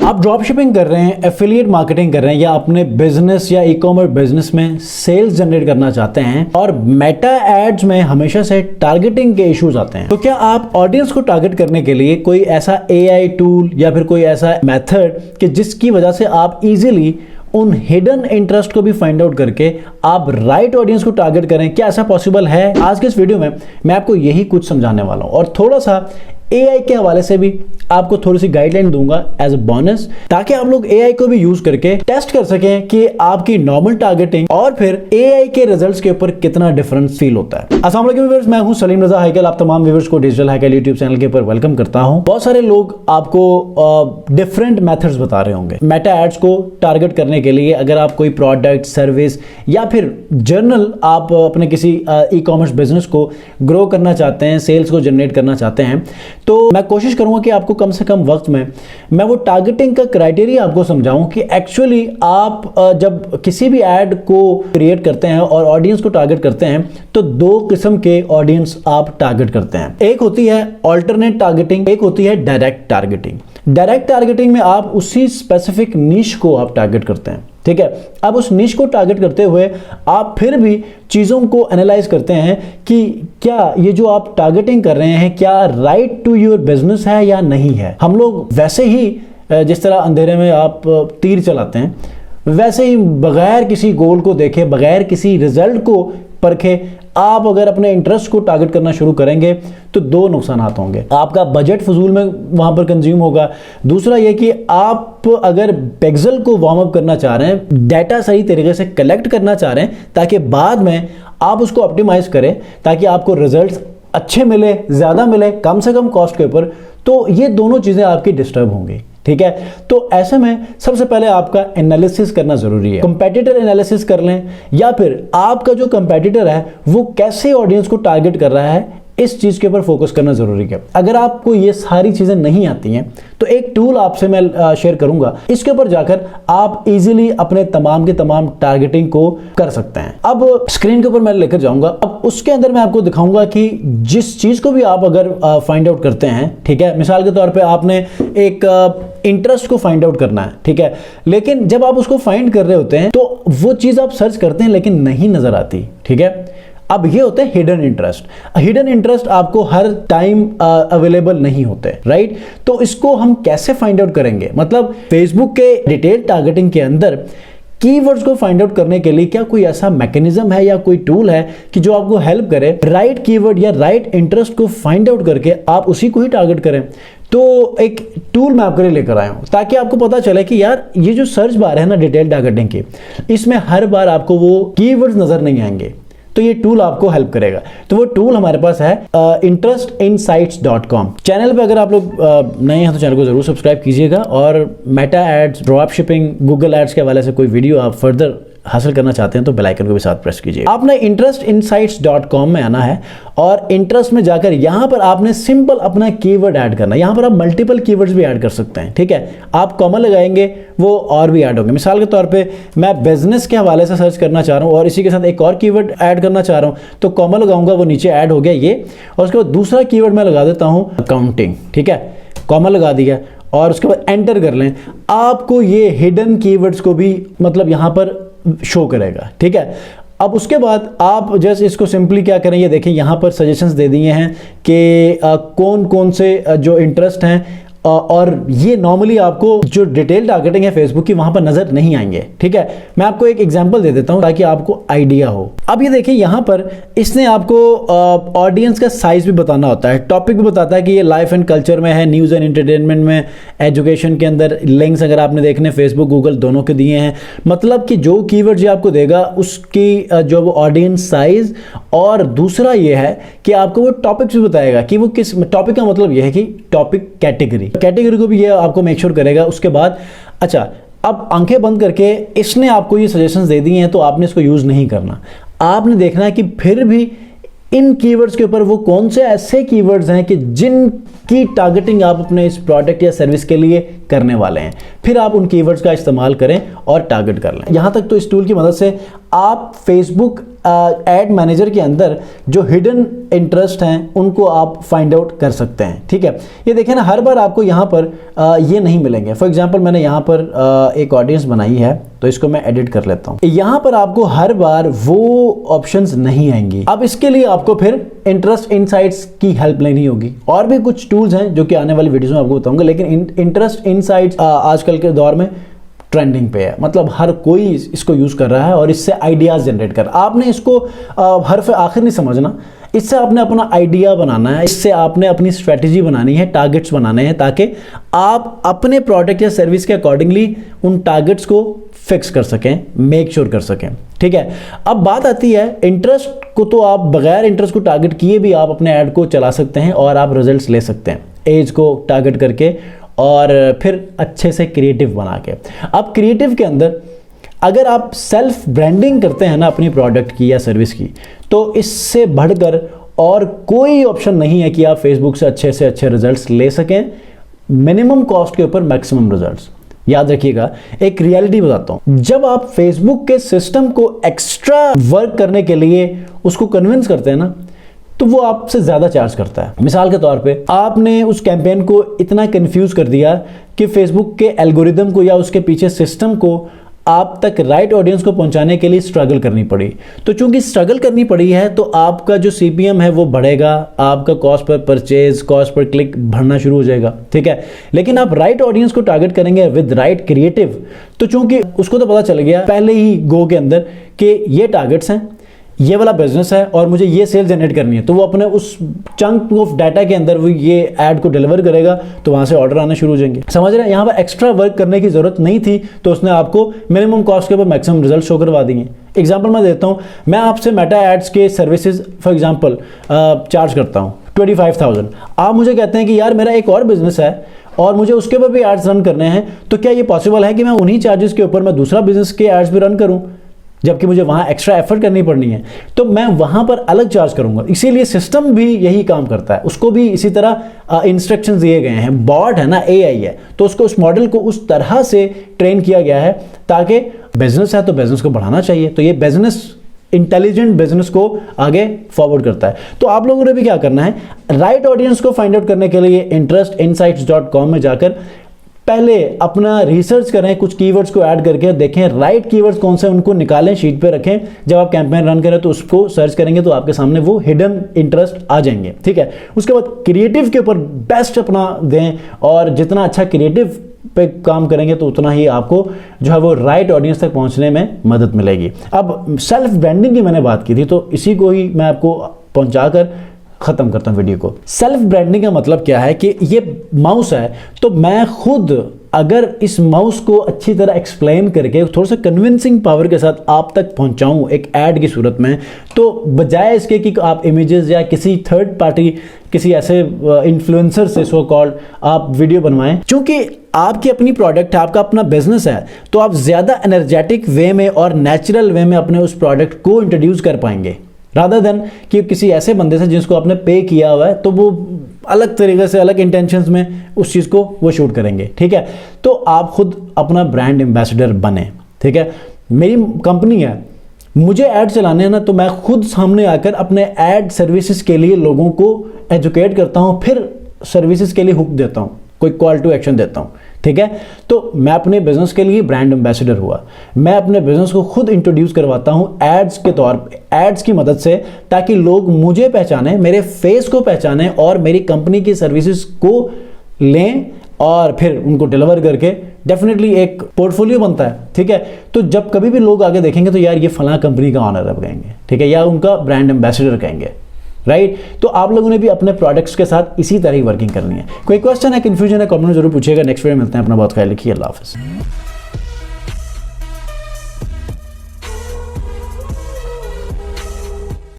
आप drop shipping कर रहे हैं, एफिलिएट मार्केटिंग कर रहे हैं, या अपने बिजनेस या ई कॉमर्स बिजनेस में सेल्स जनरेट करना चाहते हैं और मेटा एड्स में हमेशा से टारगेटिंग के इश्यूज आते हैं, तो क्या आप ऑडियंस को टारगेट करने के लिए कोई ऐसा एआई टूल या फिर कोई ऐसा मेथड कि जिसकी वजह से आप इजीली उन हिडन इंटरेस्ट को भी फाइंड आउट करके आप राइट ऑडियंस को टारगेट करें, क्या ऐसा पॉसिबल है? आज के इस वीडियो में मैं आपको यही कुछ समझाने वाला हूं और थोड़ा सा एआई के हवाले से भी आपको थोड़ी सी गाइडलाइन दूंगा एज अ बोनस, ताकि आप लोग एआई को भी यूज करके टेस्ट कर सकें कि आपकी नॉर्मल टारगेटिंग और फिर एआई के रिजल्ट्स के ऊपर कितना डिफरेंस फील होता है। अस्सलाम वालेकुम व्यूअर्स, मैं हूं सलीम रजा हैकल। आप तमाम व्यूअर्स को डिजिटल हैकल यूट्यूब चैनल के ऊपर वेलकम करता हूं। बहुत सारे लोग आपको डिफरेंट मेथड्स बता रहे होंगे मेटा एड्स को टारगेट करने के लिए। अगर आप कोई प्रोडक्ट, सर्विस या फिर जर्नल आप अपने किसी ई कॉमर्स बिजनेस को ग्रो करना चाहते हैं, सेल्स को जनरेट करना चाहते हैं, तो मैं कोशिश करूंगा कि आपको कम से कम वक्त में मैं वो टारगेटिंग का क्राइटेरिया आपको समझाऊं कि एक्चुअली आप जब किसी भी ऐड को क्रिएट करते हैं और ऑडियंस को टारगेट करते हैं तो दो किस्म के ऑडियंस आप टारगेट करते हैं। एक होती है ऑल्टरनेट टारगेटिंग, एक होती है डायरेक्ट टारगेटिंग। डायरेक्ट टारगेटिंग में आप उसी स्पेसिफिक निश को आप टारगेट करते हैं, ठीक है। अब उस निश को टारगेट करते हुए आप फिर भी चीजों को एनालाइज करते हैं कि क्या ये जो आप टारगेटिंग कर रहे हैं क्या राइट टू योर बिजनेस है या नहीं है। हम लोग वैसे ही जिस तरह अंधेरे में आप तीर चलाते हैं, वैसे ही बगैर किसी गोल को देखे, बगैर किसी रिजल्ट को परखे आप अगर अपने इंटरेस्ट को टारगेट करना शुरू करेंगे तो दो नुकसान होंगे। आपका बजट फजूल में वहां पर कंज्यूम होगा। दूसरा यह कि आप अगर पिक्सल को वार्म अप करना चाह रहे हैं, डाटा सही तरीके से कलेक्ट करना चाह रहे हैं ताकि बाद में आप उसको ऑप्टिमाइज करें ताकि आपको रिजल्ट्स अच्छे मिले, ज्यादा मिले, कम से कम कॉस्ट के ऊपर, तो ये दोनों चीजें आपकी डिस्टर्ब होंगी, ठीक है। तो ऐसे में सबसे पहले आपका एनालिसिस करना जरूरी है। कंपेटिटर एनालिसिस कर लें या फिर आपका जो कंपेटिटर है वो कैसे ऑडियंस को टारगेट कर रहा है, इस चीज के ऊपर फोकस करना जरूरी है। अगर आपको ये सारी चीजें नहीं आती हैं तो एक टूल आपसे मैं शेयर करूंगा, इसके ऊपर जाकर आप इजीली अपने तमाम के तमाम टारगेटिंग को कर सकते हैं। अब स्क्रीन के ऊपर मैं लेकर जाऊंगा। अब उसके अंदर मैं आपको दिखाऊंगा कि जिस चीज को भी आप अगर फाइंड आउट करते हैं, ठीक है, मिसाल के तौर पर आपने एक इंटरेस्ट को फाइंड आउट करना है, ठीक है, लेकिन जब आप उसको फाइंड कर रहे होते हैं तो वो चीज आप सर्च करते हैं लेकिन नहीं नजर आती, ठीक है। अब ये होते हैं हिडन इंटरेस्ट। हिडन इंटरेस्ट आपको हर टाइम अवेलेबल नहीं होते, राइट। तो इसको हम कैसे फाइंड आउट करेंगे? मतलब फेसबुक के डिटेल टारगेटिंग के अंदर कीवर्ड्स को फाइंड आउट करने के लिए क्या कोई ऐसा मैकेनिज्म है या कोई टूल है कि जो आपको हेल्प करे राइट कीवर्ड या राइट इंटरेस्ट को फाइंड आउट करके आप उसी को ही टारगेट करें? तो एक टूल मैं आपके लिए लेकर आया हूं ताकि आपको पता चले कि यार ये जो सर्च बार है ना डिटेल टारगेटिंग की, इसमें हर बार आपको वो कीवर्ड्स नजर नहीं आएंगे, तो ये टूल आपको हेल्प करेगा। तो वो टूल हमारे पास है interestinsights.com। चैनल पे अगर आप लोग नए हैं तो चैनल को जरूर सब्सक्राइब कीजिएगा और Meta ads, drop shipping, Google ads के हवाले से कोई वीडियो आप फर्दर हासिल करना चाहते हैं तो बेल आइकन को भी साथ प्रेस कीजिए। आपने interestinsights.com में आना है और इंटरेस्ट में जाकर यहां पर आपने सिंपल अपना कीवर्ड ऐड करना है। यहां पर आप मल्टीपल कीवर्ड्स भी ऐड कर सकते हैं, ठीक है। आप कॉमा लगाएंगे वो और भी ऐड होंगे। मिसाल के तौर पे मैं बिजनेस के हवाले से सर्च करना चाह रहा हूं और इसी के साथ एक और कीवर्ड ऐड करना चाह रहा हूं, तो कॉमा लगाऊंगा, वो नीचे ऐड हो गया ये। और उसके बाद दूसरा कीवर्ड मैं लगा देता हूं अकाउंटिंग, ठीक है, कॉमा लगा दिया और उसके बाद एंटर कर लें। आपको ये हिडन कीवर्ड्स को भी मतलब यहां पर शो करेगा, ठीक है। अब उसके बाद आप जैसे इसको सिंपली क्या करें, ये देखें यहां पर सजेशंस दे दिए हैं कि कौन कौन से जो इंटरेस्ट हैं, और ये नॉर्मली आपको जो डिटेल टारगेटिंग है फेसबुक की वहां पर नजर नहीं आएंगे, ठीक है। मैं आपको एक एग्जांपल दे देता हूं ताकि आपको आइडिया हो। अब ये देखिए यहां पर इसने आपको ऑडियंस का साइज भी बताना होता है, टॉपिक भी बताता है कि ये लाइफ एंड कल्चर में है, न्यूज एंड एंटरटेनमेंट में, एजुकेशन के अंदर, लिंक्स अगर आपने देखने फेसबुक गूगल दोनों के दिए हैं। मतलब कि जो कीवर्ड ये आपको देगा उसकी जो ऑडियंस साइज, और दूसरा ये है कि आपको वो टॉपिक्स भी बताएगा कि वो किस टॉपिक का, मतलब ये है कि टॉपिक कैटेगरी को भी ये आपको मेक श्योर करेगा। उसके बाद अच्छा, अब आंखें बंद करके इसने आपको ये सजेशंस दे दिए हैं तो आपने इसको यूज नहीं करना। आपने देखना है कि फिर भी इन कीवर्ड्स के ऊपर वो कौन से ऐसे कीवर्ड्स हैं कि जिनकी टारगेटिंग आप अपने इस प्रोडक्ट या सर्विस के लिए करने वाले हैं, फिर आप उन कीवर्ड्स का इस्तेमाल करें और टारगेट कर लें। यहां तक तो इस टूल की मदद से आप फेसबुक एड मैनेजर के अंदर जो हिडन इंटरेस्ट हैं उनको आप फाइंड आउट कर सकते हैं। ठीक है, ये देखें ना, हर बार आपको यहाँ पर ये नहीं मिलेंगे। फॉर एग्जांपल मैंने यहाँ पर एक ऑडियंस बनाई है, तो इसको मैं एडिट कर लेता हूँ। यहाँ पर आपको हर बार वो ऑप्शंस नहीं आएंगी। अब इसके लिए आपको फिर इंटरेस्ट इनसाइट्स की हेल्प लेनी होगी। और भी कुछ टूल्स हैं जो कि आने वाली वीडियोस में आपको बताऊंगा, लेकिन इंटरेस्ट इनसाइट्स आजकल के दौर में ट्रेंडिंग पे है, मतलब हर कोई इसको यूज कर रहा है और इससे आइडियाज जनरेट कर। आपने इसको हरफ आखिर नहीं समझना, इससे आपने अपना आइडिया बनाना है, इससे आपने अपनी स्ट्रेटेजी बनानी है, टारगेट्स बनाने हैं, ताकि आप अपने प्रोडक्ट या सर्विस के अकॉर्डिंगली उन टारगेट्स को फिक्स कर सकें, मेक श्योर कर सकें। ठीक है, अब बात आती है इंटरेस्ट को। तो आप बगैर इंटरेस्ट को टारगेट किए भी आप अपने ऐड को चला सकते हैं और आप रिजल्ट्स ले सकते हैं, एज को टारगेट करके और फिर अच्छे से क्रिएटिव बना के। अब क्रिएटिव के अंदर अगर आप सेल्फ ब्रांडिंग करते हैं ना अपनी प्रोडक्ट की या सर्विस की, तो इससे बढ़कर और कोई ऑप्शन नहीं है कि आप फेसबुक से अच्छे रिजल्ट्स ले सकें मिनिमम कॉस्ट के ऊपर मैक्सिमम रिजल्ट्स। याद रखिएगा, एक रियलिटी बताता हूं, जब आप फेसबुक के सिस्टम को एक्स्ट्रा वर्क करने के लिए उसको कन्विंस करते हैं ना, तो वो आपसे ज्यादा चार्ज करता है। मिसाल के तौर पे आपने उस कैंपेन को इतना कंफ्यूज कर दिया कि फेसबुक के एल्गोरिदम को या उसके पीछे सिस्टम को आप तक राइट ऑडियंस को पहुंचाने के लिए स्ट्रगल करनी पड़ी। तो चूंकि स्ट्रगल करनी पड़ी है, तो आपका जो सीपीएम है वो बढ़ेगा, आपका cost per purchase, cost per click बढ़ना शुरू हो जाएगा। ठीक है, लेकिन आप राइट ऑडियंस को टारगेट करेंगे विद राइट क्रिएटिव, तो चूंकि उसको तो पता चल गया पहले ही गो के अंदर कि ये टारगेट्स हैं, ये वाला बिजनेस है और मुझे ये सेल जनरेट करनी है, तो वो अपने उस चंक ऑफ डाटा के अंदर वो ये ऐड को डिलीवर करेगा, तो वहां से ऑर्डर आने शुरू हो जाएंगे। समझ रहे हैं, यहां पर एक्स्ट्रा वर्क करने की जरूरत नहीं थी, तो उसने आपको मिनिमम कॉस्ट के ऊपर मैक्सिमम रिजल्ट शो करवा दिए। एग्जाम्पल मैं देता हूं, मैं आपसे मेटा एड्स के सर्विसेज फॉर एग्जाम्पल चार्ज करता हूं 25,000। आप मुझे कहते हैं कि यार मेरा एक और बिजनेस है और मुझे उसके ऊपर भी एड्स रन करने हैं, तो क्या ये पॉसिबल है कि मैं उन्हीं चार्जेस के ऊपर मैं दूसरा बिजनेस के एड्स भी रन करूं, जबकि मुझे वहां एक्स्ट्रा एफर्ट करनी पड़नी है? तो मैं वहां पर अलग चार्ज करूंगा। इसीलिए सिस्टम भी यही काम करता है, उसको भी इसी तरह इंस्ट्रक्शंस दिए गए हैं। बॉट है ना, एआई है, तो उसको उस मॉडल को उस तरह से ट्रेन किया गया है ताकि बिजनेस है तो बिजनेस को बढ़ाना चाहिए, तो ये बिजनेस इंटेलिजेंट बिजनेस को आगे फॉरवर्ड करता है। तो आप लोगों ने भी क्या करना है, राइट ऑडियंस को फाइंड आउट करने के लिए interestinsights.com में जाकर पहले अपना रिसर्च करें, कुछ कीवर्ड्स को ऐड करके देखें राइट कीवर्ड्स कौन से, उनको निकालें, शीट पे रखें। जब आप कैंपेन रन करें तो उसको सर्च करेंगे तो आपके सामने वो हिडन इंटरेस्ट आ जाएंगे। ठीक है, उसके बाद क्रिएटिव के ऊपर बेस्ट अपना दें, और जितना अच्छा क्रिएटिव पे काम करेंगे तो उतना ही आपको जो है वो राइट ऑडियंस तक पहुंचने में मदद मिलेगी। अब सेल्फ ब्रांडिंग की मैंने बात की थी, तो इसी को ही मैं आपको पहुंचाकर खत्म करता हूं वीडियो को। सेल्फ ब्रांडिंग का मतलब क्या है कि ये माउस है, तो मैं खुद अगर इस माउस को अच्छी तरह एक्सप्लेन करके थोड़ा सा कन्विंसिंग पावर के साथ आप तक पहुंचाऊं एक ऐड की सूरत में, तो बजाय इसके कि आप इमेजेस या किसी थर्ड पार्टी, किसी ऐसे इन्फ्लुएंसर से सो कॉल्ड आप वीडियो बनवाएं, क्योंकि आपकी अपनी प्रोडक्ट है, आपका अपना बिजनेस है, तो आप ज्यादा एनर्जेटिक वे में और नेचुरल वे में अपने उस प्रोडक्ट को इंट्रोड्यूस कर पाएंगे, रादर देन कि किसी ऐसे बंदे से जिसको आपने पे किया हुआ है, तो वो अलग तरीके से अलग इंटेंशंस में उस चीज़ को वो शूट करेंगे। ठीक है, तो आप खुद अपना ब्रांड एम्बेसडर बने। ठीक है, मेरी कंपनी है, मुझे ऐड चलाने हैं ना, तो मैं खुद सामने आकर अपने ऐड सर्विसेज के लिए लोगों को एजुकेट करता हूँ, फिर सर्विसेज के लिए हुक देता हूँ, कोई कॉल टू एक्शन देता हूँ। ठीक है, तो मैं अपने बिजनेस के लिए ब्रांड एम्बेसडर हुआ, मैं अपने बिजनेस को खुद इंट्रोड्यूस करवाता हूं एड्स के तौर पे, एड्स की मदद से, ताकि लोग मुझे पहचाने, मेरे फेस को पहचाने और मेरी कंपनी की सर्विसेज को लें और फिर उनको डिलीवर करके डेफिनेटली एक पोर्टफोलियो बनता है। ठीक है, तो जब कभी भी लोग आगे देखेंगे तो यार ये फलां कंपनी का ऑनर है कहेंगे, ठीक है, या उनका ब्रांड एम्बेसडर कहेंगे, राइट। तो आप लोगों ने भी अपने प्रोडक्ट्स के साथ इसी तरह ही वर्किंग करनी है। कोई क्वेश्चन है, कंफ्यूजन है, कमेंट में जरूर पूछिएगा। नेक्स्ट वीडियो में मिलते हैं, अपना बहुत ख्याल रखिए, अल्लाह हाफिज़।